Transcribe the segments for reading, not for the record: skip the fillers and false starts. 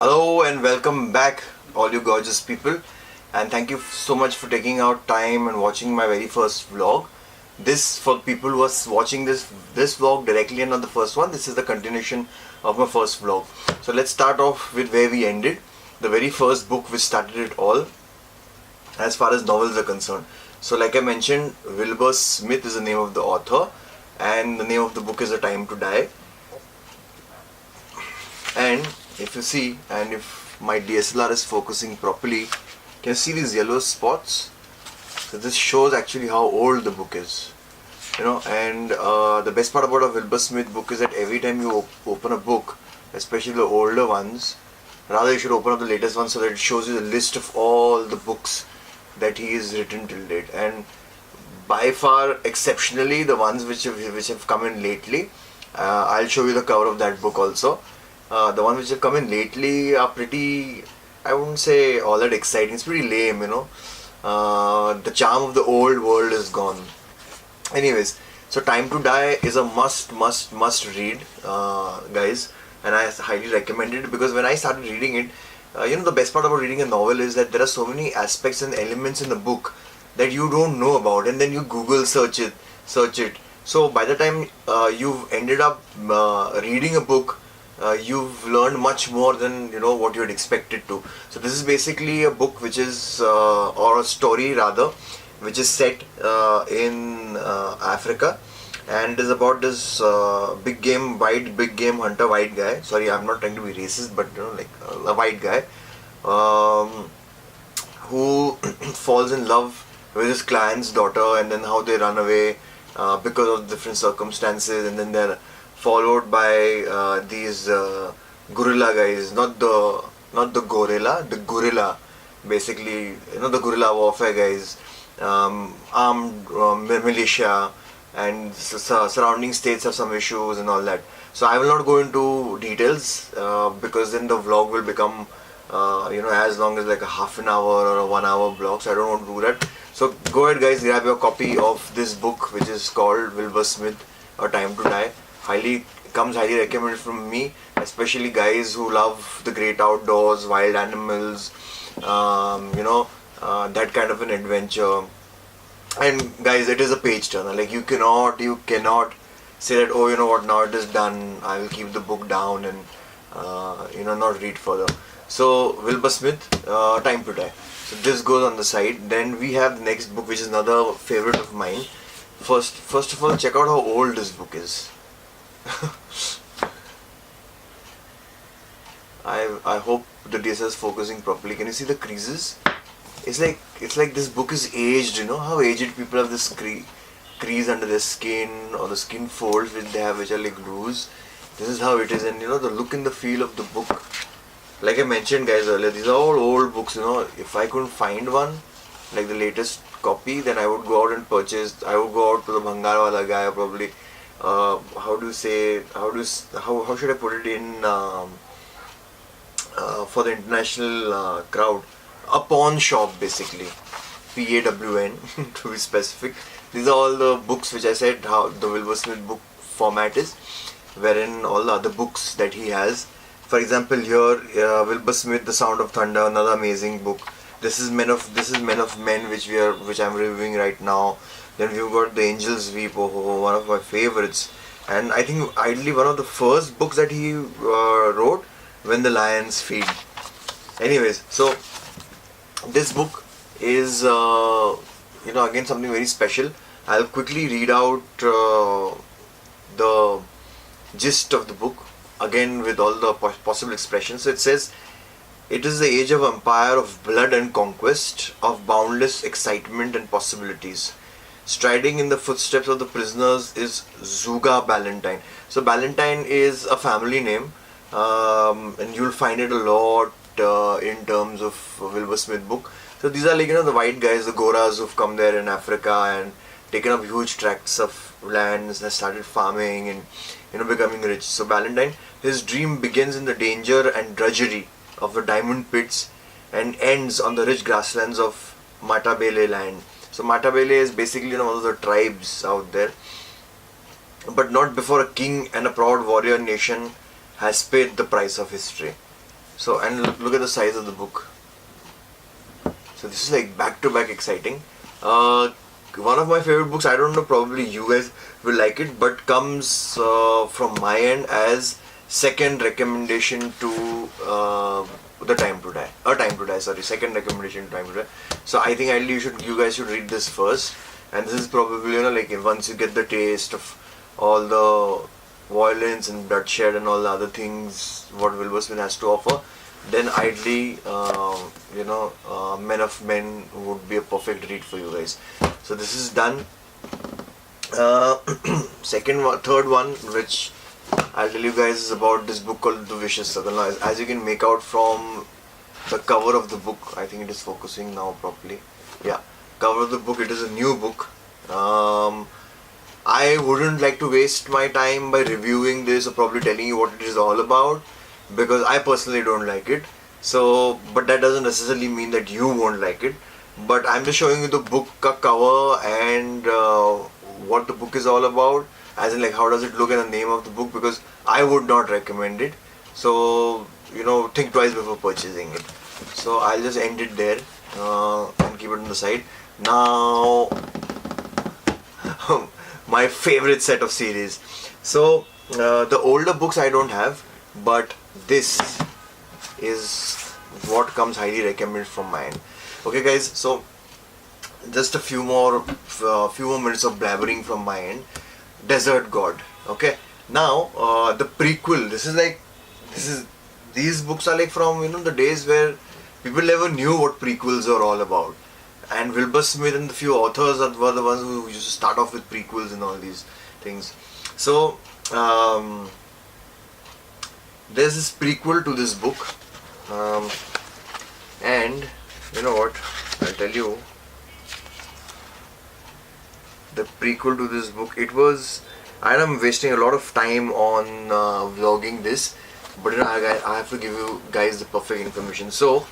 Hello and welcome back, all you gorgeous people, and thank you so much for taking out time and watching my very first vlog. This, for people who are watching this vlog directly and not the first one, this is the continuation of my first vlog. So let's start off with where we ended. The very first book which started it all, as far as novels are concerned. So like I mentioned, Wilbur Smith is the name of the author, and the name of the book is A Time to Die. And if you see, and if my DSLR is focusing properly, can you see these yellow spots? So this shows actually how old the book is. And the best part about a Wilbur Smith book is that every time you open a book, especially the older ones, rather you should open up the latest one so that it shows you the list of all the books that he has written till date. And by far, exceptionally, the ones which have come in lately, I'll show you the cover of that book also. The ones which have come in lately are pretty, I wouldn't say all that exciting. It's pretty lame. The charm of the old world is gone. Anyways, so Time to Die is a must read, guys, and I highly recommend it because when I started reading it, the best part about reading a novel is that there are so many aspects and elements in the book that you don't know about, and then you Google search it. So by the time you've ended up reading a book, you've learned much more than what you had expected to. So this is basically a book which is, or a story rather, which is set in Africa, and it is about this big game hunter white guy. Sorry, I'm not trying to be racist, but like a white guy who falls in love with his client's daughter, and then how they run away because of different circumstances, and then they're followed by these gorilla guys, not the gorilla, the gorilla, basically, the guerrilla warfare guys, armed militia, and surrounding states have some issues and all that. So I will not go into details because then the vlog will become as long as like a half an hour or a 1 hour vlog, so I don't want to do that. So go ahead guys, grab your copy of this book which is called Wilbur Smith, A Time to Die. Highly recommended from me, especially guys who love the great outdoors, wild animals, that kind of an adventure. And guys, it is a page turner. Like you cannot say that, oh, you know what, now it is done, I will keep the book down and not read further. So Wilbur Smith, Time to Die. So this goes on the side. Then we have the next book, which is another favorite of mine. First of all, check out how old this book is. I hope the DSLR is focusing properly. Can you see the creases? It's like this book is aged. You know how aged people have this crease under their skin, or the skin folds which they have, which are like loose. This is how it is, and the look and the feel of the book. Like I mentioned guys earlier, these are all old books. If I couldn't find one, like the latest copy, then I would go out and purchase. I would go out to the Bhangar wala guy, or probably how should I put it in for the international crowd, a pawn shop basically, PAWN to be specific. These are all the books which I said how the Wilbur Smith book format is, wherein all the other books that he has. For example, here Wilbur Smith, The Sound of Thunder, another amazing book. This is Men of Men, which I'm reviewing right now. Then we've got The Angels Weep, one of my favorites, and I think ideally one of the first books that he wrote, When the Lions Feed. Anyways, so this book is again something very special. I'll quickly read out the gist of the book again with all the possible expressions. So it says, it is the age of empire, of blood and conquest, of boundless excitement and possibilities. Striding in the footsteps of the prisoners is Zuga Ballantyne. So Ballantyne is a family name, and you'll find it a lot in terms of Wilbur Smith book. So these are like the white guys, the Goras who've come there in Africa and taken up huge tracts of lands and started farming and becoming rich. So Ballantyne, his dream begins in the danger and drudgery of the diamond pits and ends on the rich grasslands of Matabele land. So Matabele is basically one of the tribes out there, but not before a king and a proud warrior nation has paid the price of history. So, and look at the size of the book. So this is like back to back exciting. One of my favorite books, I don't know, probably you guys will like it, but comes from my end as second recommendation to The Time to Die. Time to Die, sorry, second recommendation to Time to Die. So I think ideally you guys should read this first, and this is probably, you know, like once you get the taste of all the violence and bloodshed and all the other things what Wilbur Smith has to offer, then ideally, Men of Men would be a perfect read for you guys. So this is done. Third one, which I'll tell you guys, is about this book called The Vicious Circle. Now, as you can make out from the cover of the book, I think it is focusing now properly. Yeah, cover of the book, it is a new book. I wouldn't like to waste my time by reviewing this or probably telling you what it is all about, because I personally don't like it. So, but that doesn't necessarily mean that you won't like it. But I'm just showing you the book cover and what the book is all about, as in like how does it look and the name of the book, because I would not recommend it. So, think twice before purchasing it. So I'll just end it there and keep it on the side. Now, my favorite set of series. So the older books I don't have, but this is what comes highly recommended from my end. Okay guys, so just a few more minutes of blabbering from my end. Desert God. Okay, now the prequel. These books are like from the days where people never knew what prequels are all about, and Wilbur Smith and the few authors were the ones who used to start off with prequels and all these things. So there's this prequel to this book, and you know what, I'll tell you the prequel to this book. I am wasting a lot of time on vlogging this, but I have to give you guys the perfect information. So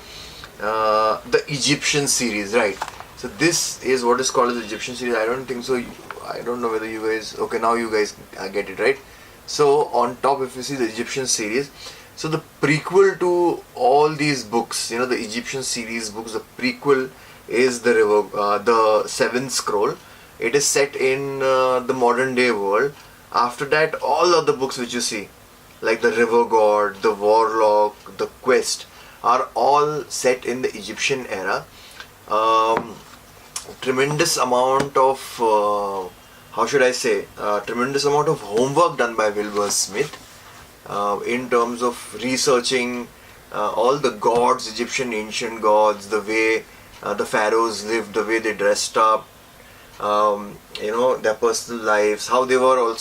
the Egyptian series, right? So this is what is called as the Egyptian series. I don't think so. I don't know whether you guys. Okay, now you guys get it, right? So on top, if you see the Egyptian series, so the prequel to all these books, the Egyptian series books, the prequel is the Seventh Scroll. It is set in the modern day world. After that, all other books which you see, like the River God, the Warlock, the Quest, are all set in the Egyptian era. Tremendous amount of tremendous amount of homework done by Wilbur Smith in terms of researching all the gods, Egyptian ancient gods, the way the pharaohs lived, the way they dressed up, their personal lives, how they were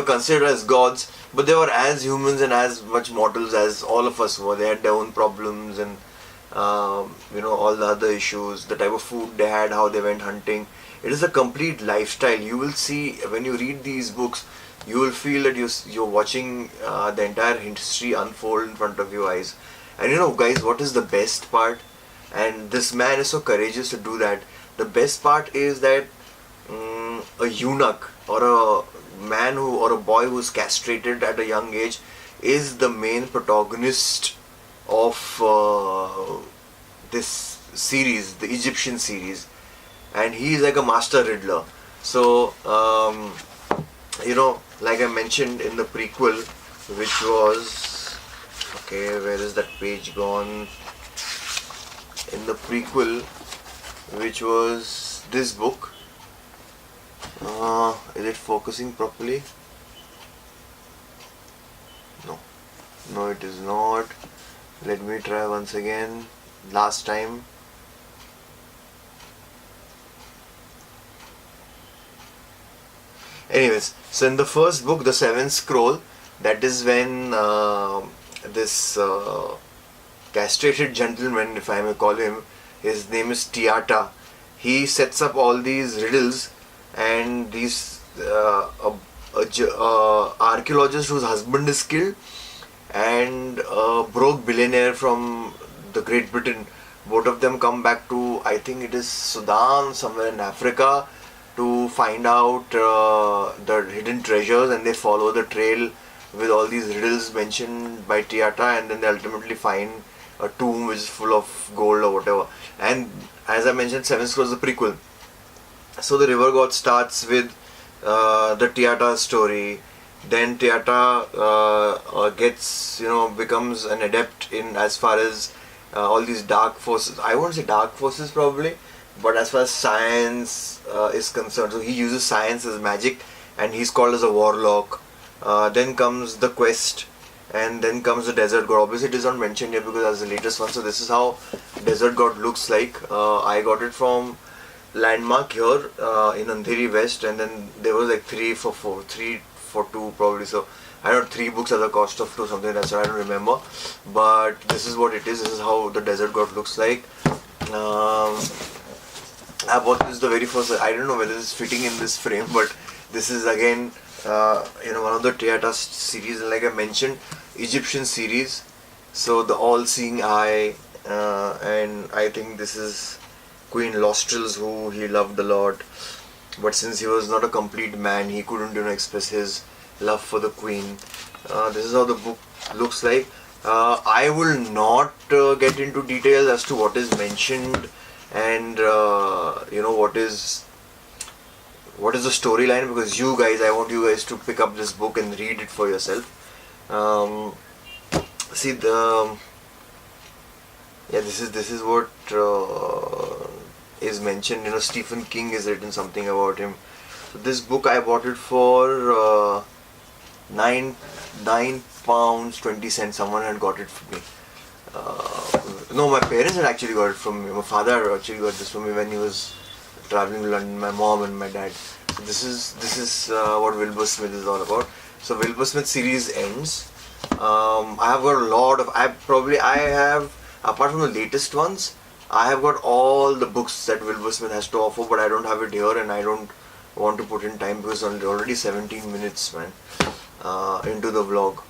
considered as gods, but they were as humans and as much mortals as all of us were. They had their own problems and all the other issues, the type of food they had, how they went hunting. It is a complete lifestyle. You will see when you read these books, you will feel that you're watching the entire history unfold in front of your eyes. And guys, what is the best part? And this man is so courageous to do that. The best part is that a eunuch or a man or a boy who is castrated at a young age is the main protagonist of this series, the Egyptian series, and he is like a master riddler. So like I mentioned in the prequel, which was where is that page gone? In the prequel, which was this book, is it focusing properly? No, it is not. Let me try once again. Last time. Anyways, so in the first book, the Seventh Scroll, that is when this castrated gentleman, if I may call him, his name is Tiata, he sets up all these riddles, and these archaeologist whose husband is killed, and a broke billionaire from the Great Britain, both of them come back to, I think it is Sudan, somewhere in Africa, to find out the hidden treasures, and they follow the trail with all these riddles mentioned by Tiata, and then they ultimately find a tomb which is full of gold or whatever. And as I mentioned, Seven Scrolls is the prequel. So the River God starts with the Tiata story. Then Tiata gets, becomes an adept in as far as all these dark forces. I won't say dark forces probably, but as far as science is concerned, so he uses science as magic, and he's called as a warlock. Then comes the quest, and then comes the Desert God. Obviously, it is not mentioned here because that's the latest one. So this is how Desert God looks like. I got it from Landmark here in Andheri West, and then there was like 3 for 2 probably. So I don't know, 3 books at the cost of 2, something that's what I don't remember. But this is what it is. This is how the Desert God looks like. I bought this the very first. I don't know whether it's fitting in this frame, but this is again one of the Tiata series. Like I mentioned, Egyptian series. So the all-seeing eye, and I think this is Queen Lostrils, who he loved a lot. But since he was not a complete man, he couldn't express his love for the queen. This is how the book looks like. I will not get into details as to what is mentioned and what is the storyline, because I want you guys to pick up this book and read it for yourself. See this is what is mentioned. Stephen King has written something about him. So this book I bought it for £9.20. Someone had got it for me. No, my parents had actually got it from me. My father actually got this for me when he was traveling to London. My mom and my dad. So this is what Wilbur Smith is all about. So Wilbur Smith series ends. I have got a lot of. I have, apart from the latest ones, I have got all the books that Wilbur Smith has to offer, but I don't have it here, and I don't want to put in time because it's already 17 minutes, man, into the vlog.